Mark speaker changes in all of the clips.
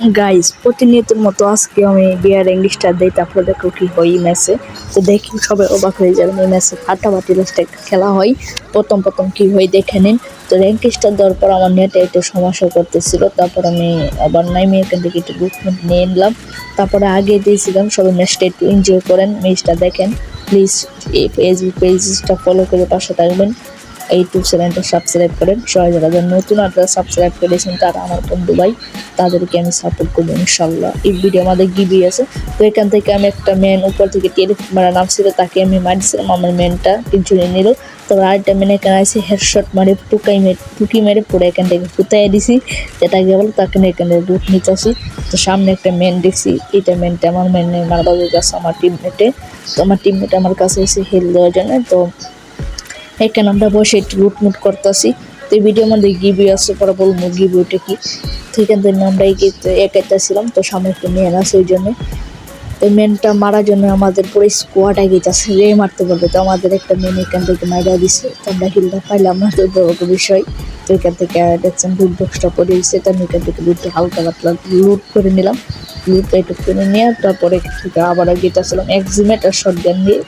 Speaker 1: Guys প্রতিনিয়তের মতো আজকে আমি বিয়ার ইংলিশটা দিই, তারপরে দেখো কি হয় ম্যাচে। তো দেখি সবাই অবাক হয়ে যাবেন, এই ম্যাচে ফাটাফাটি লাস্টে একটা খেলা হয়। প্রথম কি হয় দেখে নিন। তো র্যাঙ্কিংসটা দেওয়ার পর আমার নেটে একটু সমস্যা করতেছিল, তারপর আমি আবার নাইমে এখান থেকে একটু বুকমেন্ট নিয়ে নিলাম। তারপরে আগে দিয়েছিলাম, সবাই ম্যাচটা একটু এনজয় করেন, ম্যাচটা দেখেন। প্লিজ এই ফেসবুক পেজটা ফলো করে পাশে থাকবেন, ইউটিউব চ্যানেলটা সাবস্ক্রাইব করেন। সবাই যারা নতুন আপনারা সাবস্ক্রাইব করেছেন তারা আমার বন্ধু ভাই, তাদেরকে আমি সাপোর্ট করবো ইনশাল্লাহ। এই ভিডিও আমাদের গিবি আছে, তো এখান থেকে আমি একটা ম্যান উপর থেকে মারা নামছিল, তাকে আমি মারছিলাম, আমার ম্যানটা কিছু নিল। তবে আরেকটা ম্যান এখানে আছে হেডশট মারে টুকি মেরে পরে এখান থেকে ফুটাই দিছি, যেটাকে বলো তাকে এখানে লুট নিতে আসি। তো সামনে একটা ম্যান দেখছি, এটা ম্যানটা আমার ম্যানে মারবার কাছে আমার টিমমেটে। তো আমার টিমমেট আমার কাছে এসে হেল দেওয়ার জন্য, তো এখানে আমরা বসে একটু লুটমুট করতেছি। তো এই ভিডিওর মধ্যে গিবি আছে, পরে বলবো গিবিটা কি। তো এখান থেকে আমরা একাইতেছিলাম, তো সামনে একটা মেন আছে, ওই জন্য ওই মেনটা মারার জন্য আমাদের পুরো স্কোয়াড এগিয়েছে, রে মারতে বলবে। তো আমাদের একটা মেন এখান থেকে মারা দিছে, তো আমরা হিলটা পাইলাম না, তো বড় বিষয়। তো এখান থেকে দেখছেন লুট বক্সটা পড়ে দিচ্ছে, তো আমি এখান থেকে লুটটা হালকা পাতলা লুট করে নিলাম। লুটটা একটু করে নিয়ে তারপরে থেকে আবার গেতেছিলাম এক্সিমেট আর শর্ট গান দিয়ে,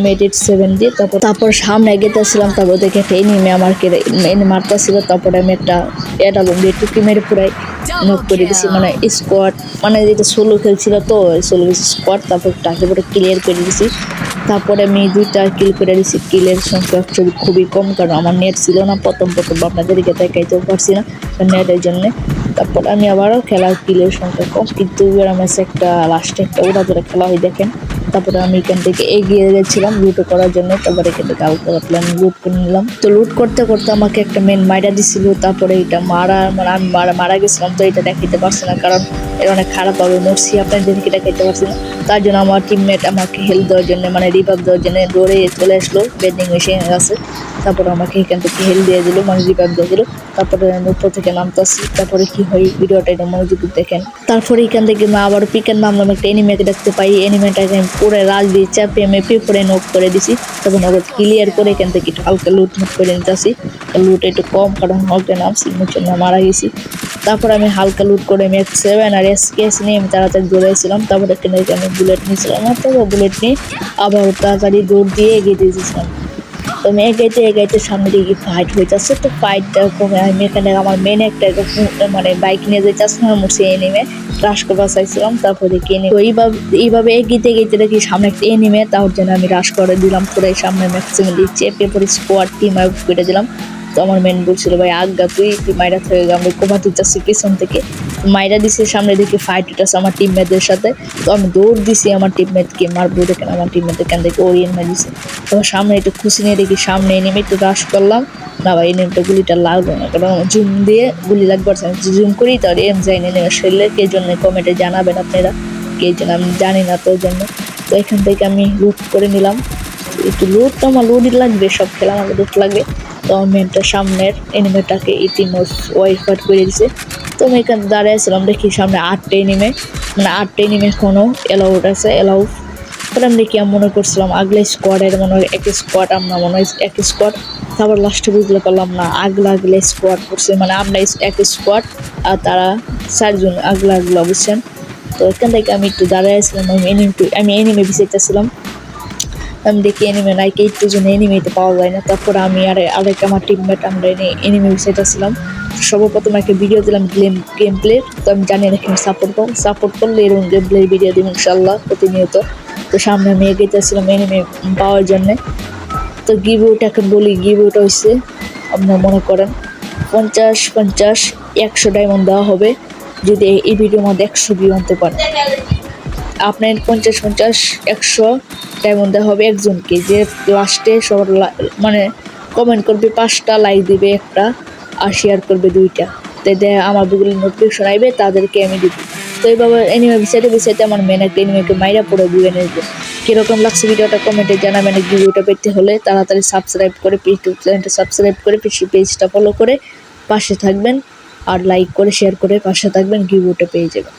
Speaker 1: M87 দিয়ে। তারপর সামনে এগিয়েছিলাম, তারপর দেখে একটা এনিমে আমাকে মারতেছিল। তারপরে আমি একটা এডালুম দিয়ে টুকি মেরে পুরাই নক করে দিছি, মানে স্কোয়াড, মানে যেটা সোলো খেলছিল, তো সোলো স্কোয়াড। তারপর তাকে পরে ক্লিয়ার করে দিছি। তারপরে আমি 2টা কিল করে দিছি। কিলের সংখ্যা খুবই কম, কারণ আমার নেট ছিল না। প্রথম আপনাদেরকে দেখাইতেও পারছি না নেটের জন্যে। তারপর আমি আবারও খেলার কিলের সংখ্যা কম, কিন্তু আমার একটা লাস্টে একটা ওরা ধরে খেলা হয় দেখেন। তারপরে আমি এখান থেকে এগিয়ে গেছিলাম লুট করার জন্য, তারপরে এখান থেকে হালকা পাতলা আমি লুট করে নিলাম। তো লুট করতে করতে আমাকে একটা মেন মাইরা দিছিল, তারপরে এটা মানে আমি মারা গেছিলাম। তো এটা দেখাইতে পারছি না, কারণ এটা অনেক খারাপভাবে মরছি, আপনাদেরকে দেখাইতে পারছি না। তার জন্য আমার টিমমেট আমাকে হেল্প দেওয়ার জন্য, মানে রিভাইভ দেওয়ার জন্য দৌড়ে চলে আসলো বেডিং মেশিনের কাছে। তারপরে আমাকে এখান থেকে হেল্প দিয়ে দিল, মানে রিভাইভ দিয়ে দিল। তারপরে আমি উপর থেকে নামতেছি, তারপরে কি হয় ভিডিওটা এটা মনোযোগ দেখেন। তারপরে এখান থেকে আবার পিকেন নামলাম, একটা এনিমেকে দেখতে পাই। এনিমেটাকে আমি পুরো রাজ দিয়ে চাপিয়ে মেপে পরে নক করে দিছি। তখন আবার ক্লিয়ার করে এখান থেকে একটু হালকা লুট করে নিতেছি। লুট একটু কম, কারণ হলকে নামছি, মুচন্য মারা গেছি। তারপর আমি হালকা লুট করে আমি X7 আর SKS নিয়ে আমি তাড়াতাড়ি দৌড়াইছিলাম। তারপরে এখানে আমি বুলেট নিয়েছিলাম, তারপর বুলেট নিয়ে আবার তাড়াতাড়ি দৌড় দিয়ে এগিয়ে দিয়েছিলাম। তো আমি এগাইতে সামনে দিকে ফাইট হইতেছে। তো ফাইটটা কমে আমি এখানে আমার মেন একটা মানে বাইক নিয়ে যেতেছে না, মুছে এনিমে রাশ করা চাইছিলাম। তারপরে দেখি তো এইভাবে এগিয়ে দেখি সামনে একটা এনিমে, তার জন্য আমি রাশ করে দিলাম পুরো সামনে ম্যাক্সিমাম দিচ্ছে, পেপরে স্কোয়াড টিম আউট করে দিলাম। তো আমার মেন বলছিল ভাই আজ্ঞা তুই মাইরা থেকে আমরা কোমাতে চাচ্ছি পিছন থেকে মাইরা দিছে। সামনে দেখি ফাইট হইতেছে আমার টিমমেটদের সাথে। তো আমি দৌড় দিছি আমার টিমমেটকে মারবো দেখেন, আমার টিমমেট এখান থেকে ওরিয়েন মারিছে। তো সামনে একটু খুশি নিয়ে দেখি সামনে এনিমে, একটু রাশ করলাম। না ভাই এনিমিটা গুলিটা লাগবে না, কারণ জুম দিয়ে গুলি লাগবে। জুম করি তার এম যাই নেমে শরীরে। কে জন্য কমেন্টে জানাবেন আপনারা, কে যেন আমি জানি না, তোর জন্য। তো এখান থেকে আমি লুট করে নিলাম। একটু লুট তো আমার লুটই লাগবে, সব খেলা আমার লুট লাগবে। তো আমার মেনটা সামনের এনিমেটাকে ওয়াইফ করে দিছে। তো আমি এখানে দাঁড়াইছিলাম, দেখি সামনে 8টা এনিমে, মানে 8টা এনিমে এখনো এলাউড আছে, পরে আমি দেখি আমি মনে করছিলাম আগলা স্কোয়াডের মনে হয় এক স্কোয়াড, আমরা মনে হয় এক স্কোয়াড। তারপর লাস্টে বুঝতে পারলাম না আগলা স্কোয়াড করছে, মানে আমরা এক স্কোয়াড আর তারা 4জন আগলা বুঝছেন। তো এখান থেকে আমি একটু দাঁড়াইছিলাম, আমি এনিমে বিচারতেছিলাম। আমি দেখি এনিমে নাই, একটু জন্য এনিমেতে পাওয়া যায় না। তারপর আমি আরেক আমার টিমমেট আমরা এনিমে বিচারতেছিলাম। সর্বপ্রথম একটা ভিডিও দিলাম গেম প্লের। তো আমি জানি না কেন সাপোর্ট করলে এরকম গেম প্লের ভিডিও দিব ইনশাল্লাহ প্রতিনিয়ত। তো সামনে আমি এগিয়েছিলাম এনিমে পাওয়ার জন্যে। তো গিভওয়েটা এখন বলি, গিভওয়েটা হচ্ছে আপনার মনে করেন 50-50-100 ডায়মন্ড দেওয়া হবে যদি এই ভিডিওর মধ্যে 100 ভিউ আনতে পারে। আপনার 50-50-100 ডায়মন্ড দেওয়া হবে একজনকে, যে লাস্টে সবার মানে কমেন্ট করবে 5টা, লাইক দিবে 1টা আর শেয়ার করবে 2টা। তাই আমার গুগলের নোটিফিকেশন আসবে, তাদেরকে আমি দিব। তো এইভাবে এনিমে বিচাইতে আমার মেন একটা এনিমেকে মাইরা পড়ে বুঝে নেব। কীরকম লাগছে ভিডিওটা কমেন্টে জানাবেন। ভিডিওটা পেতে হলে তাড়াতাড়ি সাবস্ক্রাইব করে ইউটিউব চ্যানেলটা সাবস্ক্রাইব করে পেজটা ফলো করে পাশে থাকবেন, আর লাইক করে শেয়ার করে পাশে থাকবেন, ভিডিওটা পেয়ে যাবেন।